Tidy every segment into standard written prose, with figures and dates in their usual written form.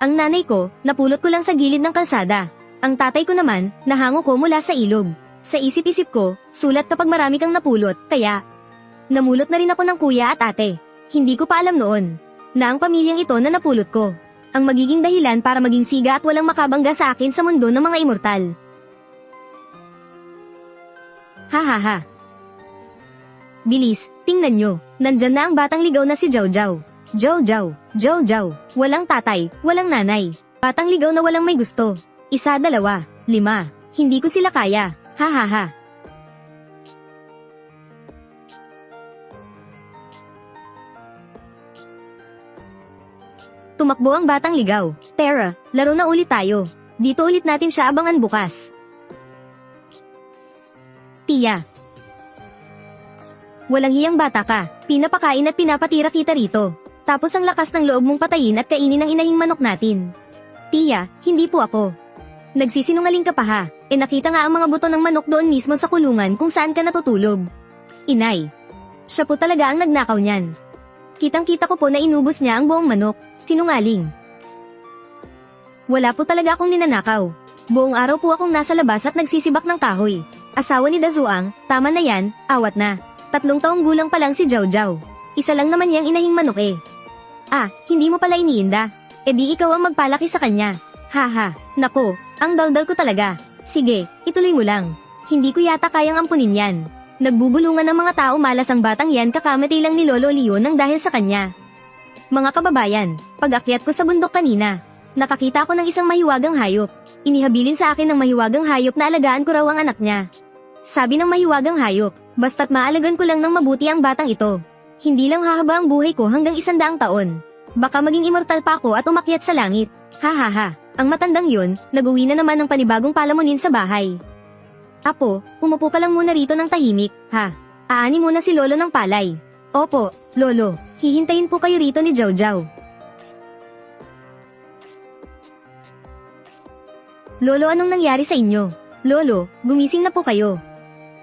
Ang nanay ko, napulot ko lang sa gilid ng kalsada. Ang tatay ko naman, nahango ko mula sa ilog. Sa isip-isip ko, sulat kapag marami kang napulot, kaya namulot na rin ako ng kuya at ate. Hindi ko pa alam noon na ang pamilyang ito na napulot ko ang magiging dahilan para maging siga at walang makabangga sa akin sa mundo ng mga immortal. Hahaha. Bilis, tingnan nyo, nandyan na ang batang ligaw na si Jojo. Jojo, Jojo, walang tatay, walang nanay. Batang ligaw na walang may gusto. 1, 2, 5. Hindi ko sila kaya. Hahaha. Tumakbo ang batang ligaw. Tara, laro na ulit tayo. Dito ulit natin siya abangan bukas. Tia. Walang hiyang bata ka. Pinapakain at pinapatira kita rito. Tapos ang lakas ng loob mong patayin at kainin ang inahing manok natin. Tia, hindi po ako. Nagsisinungaling ka pa ha. Nakita nga ang mga buto ng manok doon mismo sa kulungan kung saan ka natutulog. Inay. Siya po talaga ang nagnakaw niyan. Kitang-kita ko po na inubos niya ang buong manok. Sinungaling. Wala po talaga akong ninanakaw. Buong araw po akong nasa labas at nagsisibak ng kahoy. Asawa ni Dazuang, tama na yan, awat na. 3 taong gulang pa lang si Jojo. Isa lang naman niyang inahing manok eh. Hindi mo pala iniinda. Di ikaw ang magpalaki sa kanya. Haha, nako, ang daldal ko talaga. Sige, ituloy mo lang. Hindi ko yata kayang ampunin yan. Nagbubulungan ng mga tao malas ang batang yan kakamati lang ni Lolo Leo nang dahil sa kanya. Mga kababayan, pag-akyat ko sa bundok kanina, nakakita ko ng isang mahiwagang hayop. Inihabilin sa akin ng mahiwagang hayop na alagaan ko raw ang anak niya. Sabi ng mahiwagang hayop, basta't maalagan ko lang ng mabuti ang batang ito. Hindi lang hahaba ang buhay ko hanggang 100 taon. Baka maging immortal pa ako at umakyat sa langit. Hahaha, ang matandang yun, nag-uwi na naman ng panibagong palamunin sa bahay. Apo, umupo ka lang muna rito ng tahimik, ha? Aani muna si Lolo ng palay. Opo, Lolo, hihintayin po kayo rito ni Jojo. Lolo, anong nangyari sa inyo? Lolo, gumising na po kayo.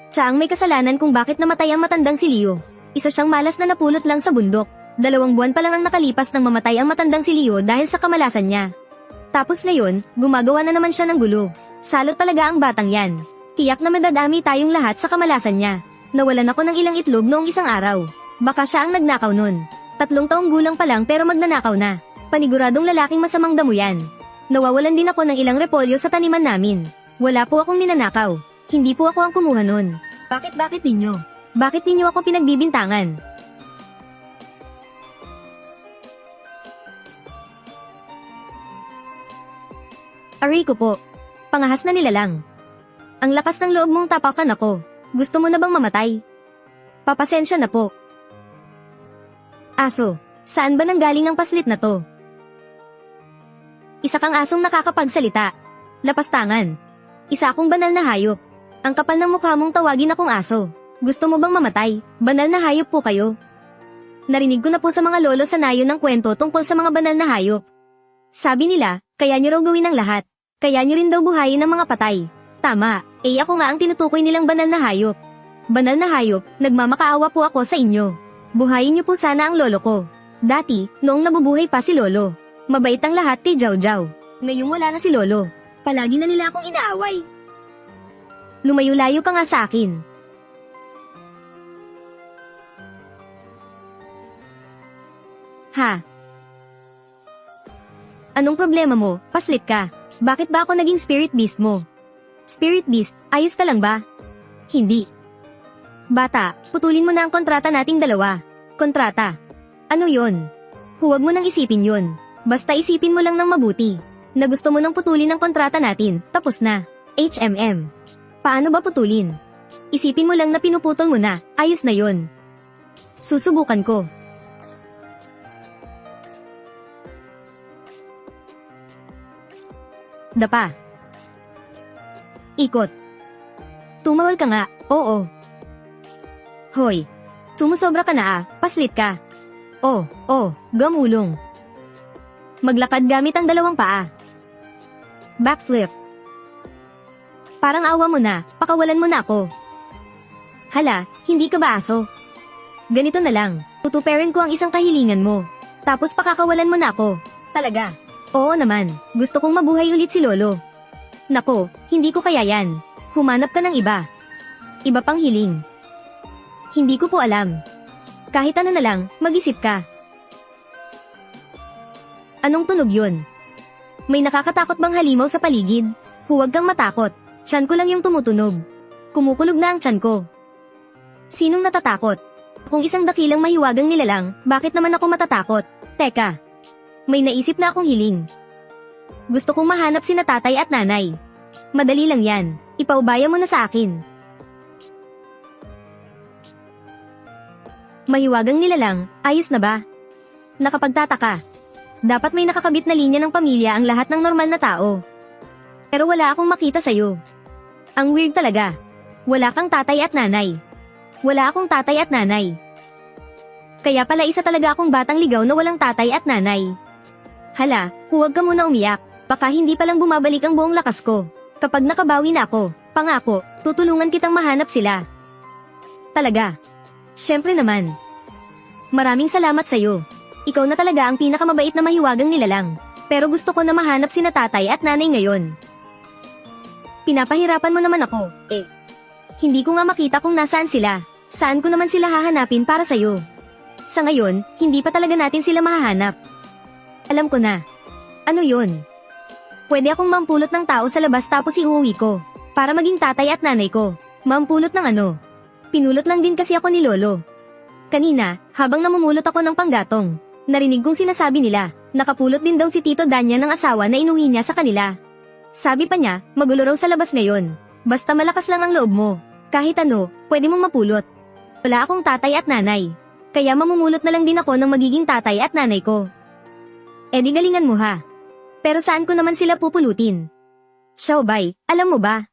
Siya ang may kasalanan kung bakit namatay ang matandang si Leo. Isa siyang malas na napulot lang sa bundok. 2 buwan pa lang ang nakalipas nang mamatay ang matandang si Leo dahil sa kamalasan niya. Tapos ngayon, gumagawa na naman siya ng gulo. Salot talaga ang batang yan. Tiyak na madadami tayong lahat sa kamalasan niya. Nawalan ako ng ilang itlog noong isang araw. Baka siya ang nagnakaw nun. 3 taong gulang pa lang pero magnanakaw na. Paniguradong lalaking masamang damo yan. Nawawalan din ako ng ilang repolyo sa taniman namin. Wala po akong ninanakaw. Hindi po ako ang kumuha nun. Bakit ninyo? Bakit ninyo ako pinagbibintangan? Aray ko po. Pangahas na nila lang. Ang lakas ng loob mong tapakan ako. Gusto mo na bang mamatay? Papasensya na po. Aso, saan ba nanggaling ang paslit na to? Isa kang asong nakakapagsalita. Lapastangan. Isa akong banal na hayop. Ang kapal ng mukha mong tawagin akong aso. Gusto mo bang mamatay? Banal na hayop po kayo. Narinig ko na po sa mga lolo sa nayo ng kwento tungkol sa mga banal na hayop. Sabi nila, kaya nyo raw gawin ang lahat. Kaya nyo rin daw buhayin ng mga patay. Tama, ako nga ang tinutukoy nilang banal na hayop. Banal na hayop, nagmamakaawa po ako sa inyo. Buhayin nyo po sana ang lolo ko. Dati, noong nabubuhay pa si lolo, mabait ang lahat kay Jojo. Ngayong wala na si lolo, palagi na nila akong inaaway. Lumayo-layo ka nga sa akin. Ha? Anong problema mo? Paslit ka. Bakit ba ako naging spirit beast mo? Spirit beast, ayos ka lang ba? Hindi. Bata, putulin mo na ang kontrata nating 2. Kontrata. Ano yon? Huwag mo nang isipin yon. Basta isipin mo lang ng mabuti. Na gusto mo nang putulin ang kontrata natin, tapos na. HMM. Paano ba putulin? Isipin mo lang na pinuputol mo na, ayos na yon. Susubukan ko. Dapa. Ikot. Tumawal ka nga, oo. Hoy. Sumusobra ka na paslit ka. Gamulong. Maglakad gamit ang 2 paa. Backflip. Parang awa mo na, pakawalan mo na ako. Hala, hindi ka ba aso? Ganito na lang, tutuperin ko ang isang kahilingan mo. Tapos pakakawalan mo na ako. Talaga. Oo naman, gusto kong mabuhay ulit si Lolo. Nako, hindi ko kaya yan. Humanap ka ng iba. Iba pang hiling. Hindi ko po alam. Kahit ano na lang, mag-isip ka. Anong tunog yun? May nakakatakot bang halimaw sa paligid? Huwag kang matakot. Tiyan ko lang yung tumutunog. Kumukulog na ang tiyan ko. Sinong natatakot? Kung isang dakilang mahiwagang nilalang, bakit naman ako matatakot? Teka. May naisip na akong hiling. Gusto kong mahanap sina tatay at nanay. Madali lang yan. Ipaubaya mo na sa akin. Mahiwagang nilalang, ayos na ba? Nakapagtataka. Dapat may nakakabit na linya ng pamilya ang lahat ng normal na tao. Pero wala akong makita sa'yo. Ang weird talaga. Wala kang tatay at nanay. Wala akong tatay at nanay. Kaya pala isa talaga akong batang ligaw na walang tatay at nanay. Hala, huwag ka muna umiyak. Baka hindi palang bumabalik ang buong lakas ko. Kapag nakabawi na ako, pangako, tutulungan kitang mahanap sila. Talaga. Siyempre naman. Maraming salamat sa'yo. Ikaw na talaga ang pinakamabait na mahiwagang nilalang. Pero gusto ko na mahanap sina tatay at nanay ngayon. Pinapahirapan mo naman ako, Hindi ko nga makita kung nasaan sila. Saan ko naman sila hahanapin para sa'yo? Sa ngayon, hindi pa talaga natin sila mahahanap. Alam ko na. Ano yun? Pwede akong mampulot ng tao sa labas tapos iuwi ko. Para maging tatay at nanay ko. Mampulot ng ano? Pinulot lang din kasi ako ni Lolo. Kanina, habang namumulot ako ng panggatong, narinig kong sinasabi nila, nakapulot din daw si Tito Danya ng asawa na inuwi niya sa kanila. Sabi pa niya, magulo raw sa labas ngayon. Basta malakas lang ang loob mo. Kahit ano, pwede mong mapulot. Wala akong tatay at nanay. Kaya mamumulot na lang din ako ng magiging tatay at nanay ko. Di galingan mo ha. Pero saan ko naman sila pupulutin? Xiaobay, alam mo ba?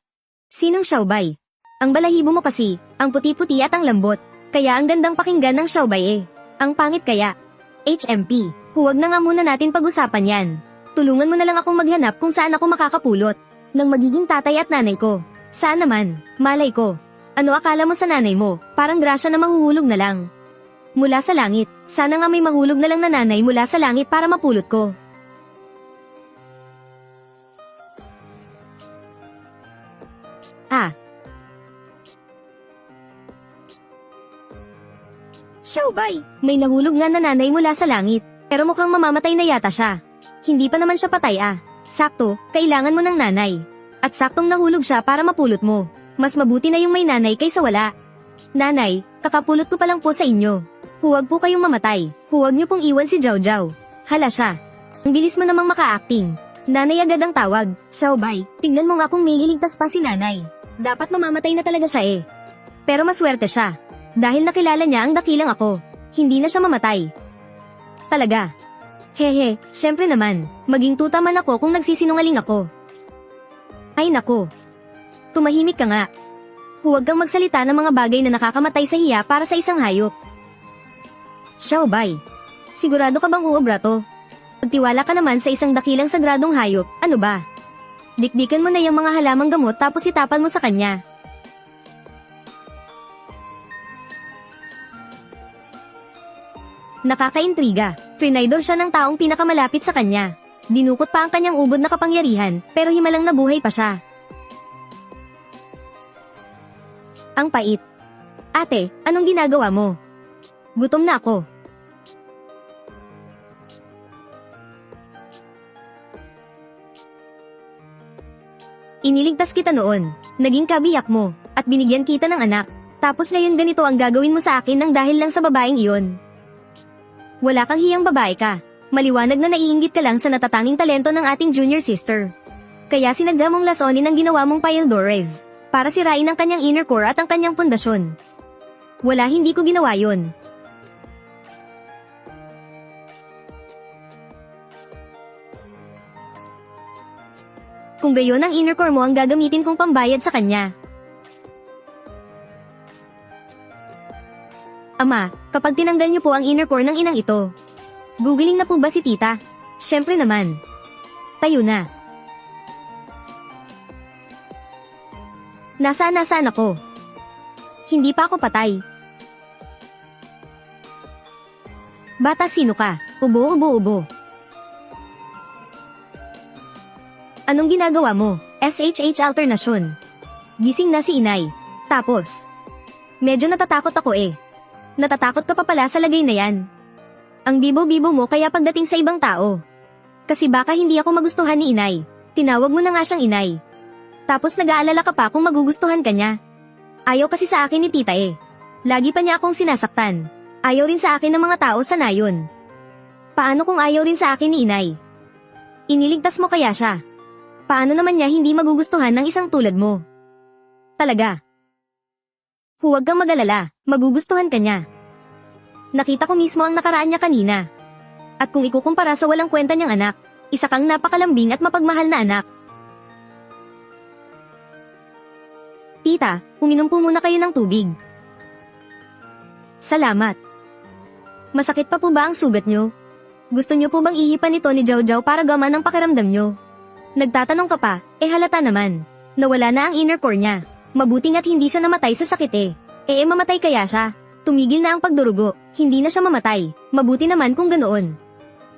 Sinong Xiaobay? Ang balahibo mo kasi, ang puti-puti at ang lambot. Kaya ang gandang pakinggan ng Xiaobay Ang pangit kaya. HMP, huwag na nga muna natin pag-usapan yan. Tulungan mo na lang akong maghanap kung saan ako makakapulot ng magiging tatay at nanay ko. Saan naman? Malay ko. Ano akala mo sa nanay mo? Parang grasya na mahuhulog na lang. Mula sa langit. Sana nga may mahulog na lang na nanay mula sa langit para mapulot ko. Xiaobay, may nahulog nga na nanay mula sa langit. Pero mukhang mamamatay na yata siya. Hindi pa naman siya patay Sakto, kailangan mo ng nanay. At saktong nahulog siya para mapulot mo. Mas mabuti na yung may nanay kaysa wala. Nanay, kakapulot ko pa lang po sa inyo. Huwag po kayong mamatay. Huwag niyo pong iwan si Jiao Jiao. Hala siya. Ang bilis mo namang maka-acting. Nanay agad ang tawag. Xiaobay, tignan mo nga kung may iligtas pa si nanay. Dapat mamamatay na talaga siya Pero maswerte siya. Dahil nakilala niya ang dakilang ako. Hindi na siya mamatay. Talaga. Hehe, syempre naman. Maging tuta man ako kung nagsisinungaling ako. Ay nako. Tumahimik ka nga. Huwag kang magsalita ng mga bagay na nakakamatay sa hiya para sa isang hayop. Xiaobay, sigurado ka bang uobra to? Pagtiwala ka naman sa isang dakilang sagradong hayop, ano ba? Dikdikan mo na yung mga halamang gamot tapos itapan mo sa kanya. Nakakaintriga. Trinaydor siya ng taong pinakamalapit sa kanya. Dinukot pa ang kanyang ubod na kapangyarihan, pero himalang nabuhay pa siya. Ang pait. Ate, anong ginagawa mo? Gutom na ako. Iniligtas kita noon, naging kabiyak mo, at binigyan kita ng anak. Tapos ngayon ganito ang gagawin mo sa akin ng dahil lang sa babaeng iyon. Wala kang hiyang babae ka. Maliwanag na naiinggit ka lang sa natatanging talento ng ating junior sister. Kaya sinadya mong lasonin ang ginawa mong Paildores, para sirain ang kanyang inner core at ang kanyang pundasyon. Wala, hindi ko ginawa yon. Kung gayon ang inner core mo ang gagamitin kong pambayad sa kanya. Ama, kapag tinanggal niyo po ang inner core ng inang ito, googling na po ba si tita? Siyempre naman. Tayo na. Nasaan ako? Hindi pa ako patay. Bata, sino ka? Ubo. Anong ginagawa mo? SHH alternasyon. Gising na si inay. Tapos, medyo natatakot ako eh. Natatakot ka pa pala sa lagay na yan. Ang bibo-bibo mo kaya pagdating sa ibang tao. Kasi baka hindi ako magustuhan ni inay. Tinawag mo na nga siyang inay. Tapos nag-aalala ka pa kung magugustuhan ka niya. Ayaw kasi sa akin ni tita eh. Lagi pa niya akong sinasaktan. Ayaw rin sa akin ng mga tao sa nayon. Paano kung ayaw rin sa akin ni inay? Iniligtas mo kaya siya? Paano naman niya hindi magugustuhan ng isang tulad mo? Talaga. Huwag kang mag-alala, magugustuhan ka niya. Nakita ko mismo ang nakaraan niya kanina. At kung ikukumpara sa walang kwenta niyang anak, isa kang napakalambing at mapagmahal na anak. Tita, uminom po muna kayo ng tubig. Salamat. Masakit pa po ba ang sugat niyo? Gusto niyo po bang ihipan ito ni Jojo para gaman ang pakiramdam niyo? Nagtatanong ka pa, halata naman. Nawala na ang inner core niya. Mabuti nga't hindi siya namatay sa sakit eh. Mamatay kaya siya? Tumigil na ang pagdurugo, hindi na siya mamatay. Mabuti naman kung ganoon.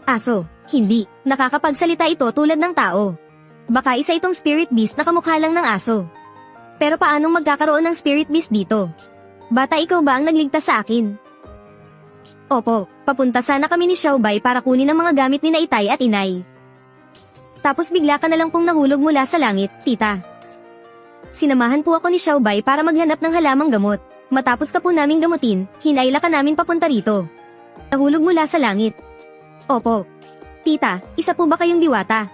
Aso, hindi. Nakakapagsalita ito tulad ng tao. Baka isa itong spirit beast na kamukha lang ng aso. Pero paanong magkakaroon ng spirit beast dito? Bata, ikaw ba ang nagligtas sa akin? Opo, papunta sana kami ni Xiaobay para kunin ang mga gamit ni na Itay at Inay. Tapos bigla ka na lang pong nahulog mula sa langit, tita. Sinamahan po ako ni Xiaobay para maghanap ng halamang gamot. Matapos ka po naming gamutin, hinayla ka namin papunta rito. Nahulog mula sa langit. Opo. Tita, isa po ba kayong diwata?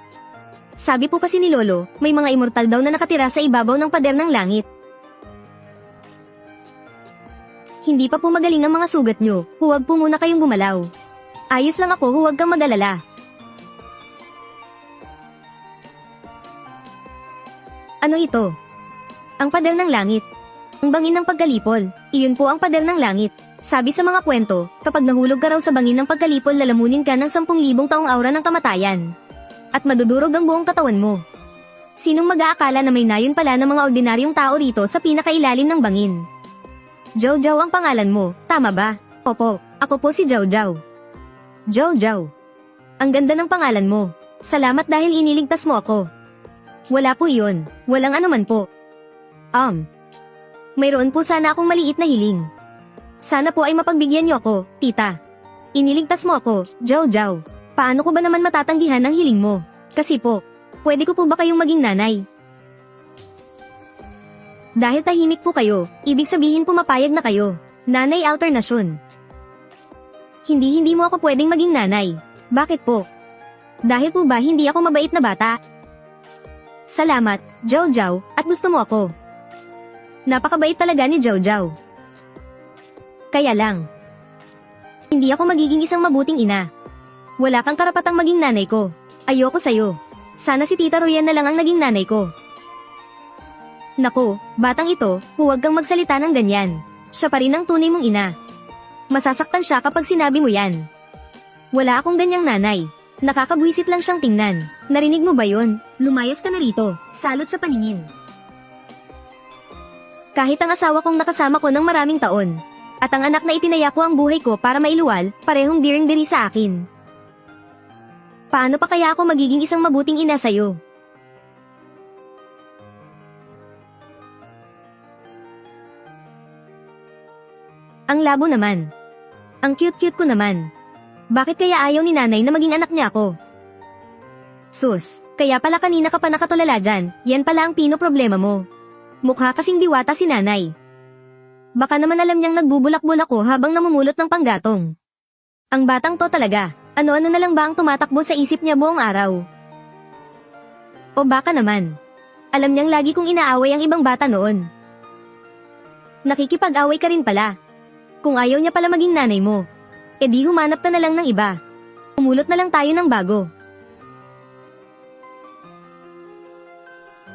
Sabi po kasi ni Lolo, may mga immortal daw na nakatira sa ibabaw ng pader ng langit. Hindi pa po magaling ang mga sugat nyo, huwag po muna kayong gumalaw. Ayos lang ako, huwag kang mag-alala. Ano ito? Ang pader ng langit. Ang bangin ng pagkalipol, iyon po ang pader ng langit. Sabi sa mga kwento, kapag nahulog ka raw sa bangin ng pagkalipol lalamunin ka ng 10,000 taong aura ng kamatayan. At madudurog ang buong katawan mo. Sinong mag-aakala na may nayon pala ng mga ordinaryong tao rito sa pinakailalim ng bangin? Jojo ang pangalan mo, tama ba? Opo, ako po si Jojo. Jojo. Ang ganda ng pangalan mo. Salamat dahil iniligtas mo ako. Wala po iyon, walang anuman po. Mayroon po sana akong maliit na hiling. Sana po ay mapagbigyan niyo ako, tita. Iniligtas mo ako, Jojo. Paano ko ba naman matatanggihan ang hiling mo? Kasi po, pwede ko po ba kayong maging nanay? Dahil tahimik po kayo, ibig sabihin pumapayag na kayo. Nanay alternasyon. Hindi mo ako pwedeng maging nanay. Bakit po? Dahil po ba hindi ako mabait na bata? Salamat, Jojo, at gusto mo ako. Napakabait talaga ni Jojo. Kaya lang, hindi ako magiging isang mabuting ina. Wala kang karapatang maging nanay ko. Ayoko sa'yo. Sana si Tita Royan na lang ang naging nanay ko. Naku, batang ito, huwag kang magsalita ng ganyan. Siya pa rin ang tunay mong ina. Masasaktan siya kapag sinabi mo yan. Wala akong ganyang nanay. Nakakabwisit lang siyang tingnan. Narinig mo ba yon? Lumayas ka na rito. Salot sa paningin. Kahit ang asawa kong nakasama ko ng maraming taon, at ang anak na itinaya ko ang buhay ko para mailuwal, parehong direng-diri sa akin. Paano pa kaya ako magiging isang mabuting ina sa'yo? Ang labo naman. Ang cute-cute ko naman. Bakit kaya ayaw ni nanay na maging anak niya ako? Sus, kaya pala kanina ka pa nakatulala dyan, yan pala ang pino-problema mo. Mukha kasing diwata si nanay. Baka naman alam niyang nagbubulak-bulak ko habang namumulot ng panggatong. Ang batang to talaga, ano-ano na lang ba ang tumatakbo sa isip niya buong araw? O baka naman, alam niyang lagi kong inaaway ang ibang bata noon. Nakikipag-away ka rin pala. Kung ayaw niya pala maging nanay mo, edi humanap ka na lang ng iba. Umulot na lang tayo ng bago.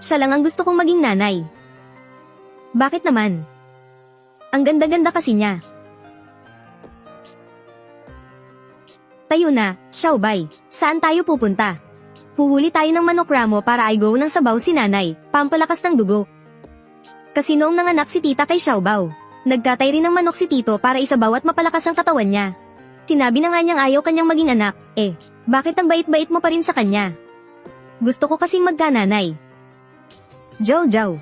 Siya lang ang gusto kong maging nanay. Bakit naman? Ang ganda-ganda kasi niya. Tayo na, Xiaobay. Saan tayo pupunta? Huhuli tayo ng manokramo para i-go ng sabaw si nanay, pampalakas ng dugo. Kasi noong nanganak si tita kay Xiaobao, nagkatay rin ng manok si tito para isabaw at mapalakas ang katawan niya. Sinabi na nga niyang ayaw kanyang maging anak, bakit ang bait-bait mo pa rin sa kanya? Gusto ko kasing magkananay. Jojo.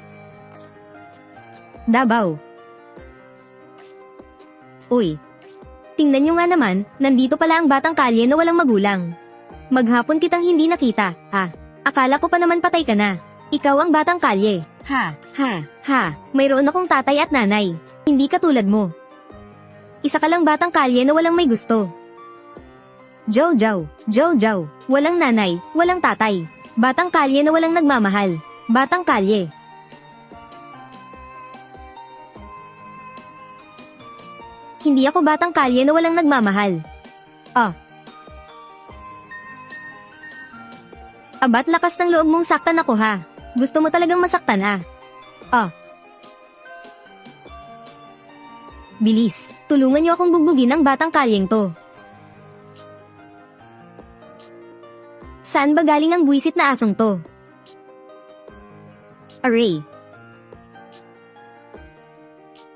Davao. Uy. Tingnan nyo nga naman, nandito pala ang batang kalye na walang magulang. Maghapon kitang hindi nakita, Akala ko pa naman patay ka na. Ikaw ang batang kalye. Mayroon akong tatay at nanay. Hindi katulad mo. Isa ka lang batang kalye na walang may gusto. Jojo. Walang nanay, walang tatay. Batang kalye na walang nagmamahal. Batang kalye. Hindi ako batang kalye na walang nagmamahal. Abat lakas ng loob mong saktan ako ha. Gusto mo talagang masaktan Bilis, tulungan niyo akong bugbugin ang batang kalyeng to. Saan ba galing ang buwisit na asong to?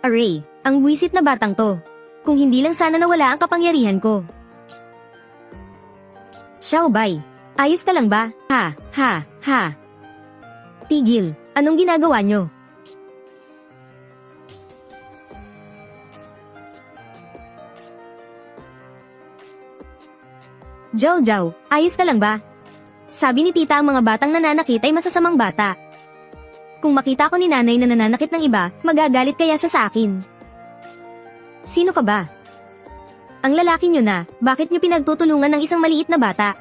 Aray, ang buwisit na batang to. Kung hindi lang sana nawala ang kapangyarihan ko. Xiaobay, ayos ka lang ba? Tigil, anong ginagawa nyo? Jojo, ayos ka lang ba? Sabi ni tita ang mga batang nananakit ay masasamang bata. Kung makita ko ni nanay na nananakit ng iba, magagalit kaya siya sa akin. Sino ka ba? Ang lalaki nyo na, bakit nyo pinagtutulungan ng isang maliit na bata?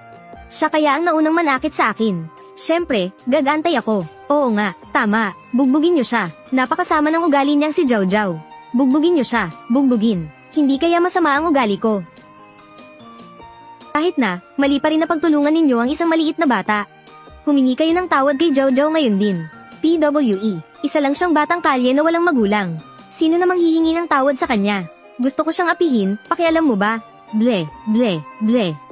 Siya kaya ang naunang manakit sa akin. Siyempre, gagantay ako. Oo nga, tama, bugbugin nyo siya. Napakasama ng ugali niyang si Jojo. Bugbugin nyo siya, bugbugin. Hindi kaya masama ang ugali ko. Kahit na, mali pa rin na pagtulungan ninyo ang isang maliit na bata. Humingi kayo ng tawad kay Jojo ngayon din. PWE, isa lang siyang batang kalye na walang magulang. Sino namang hihingi ng tawad sa kanya? Gusto ko siyang apihin, pakialam mo ba? Ble.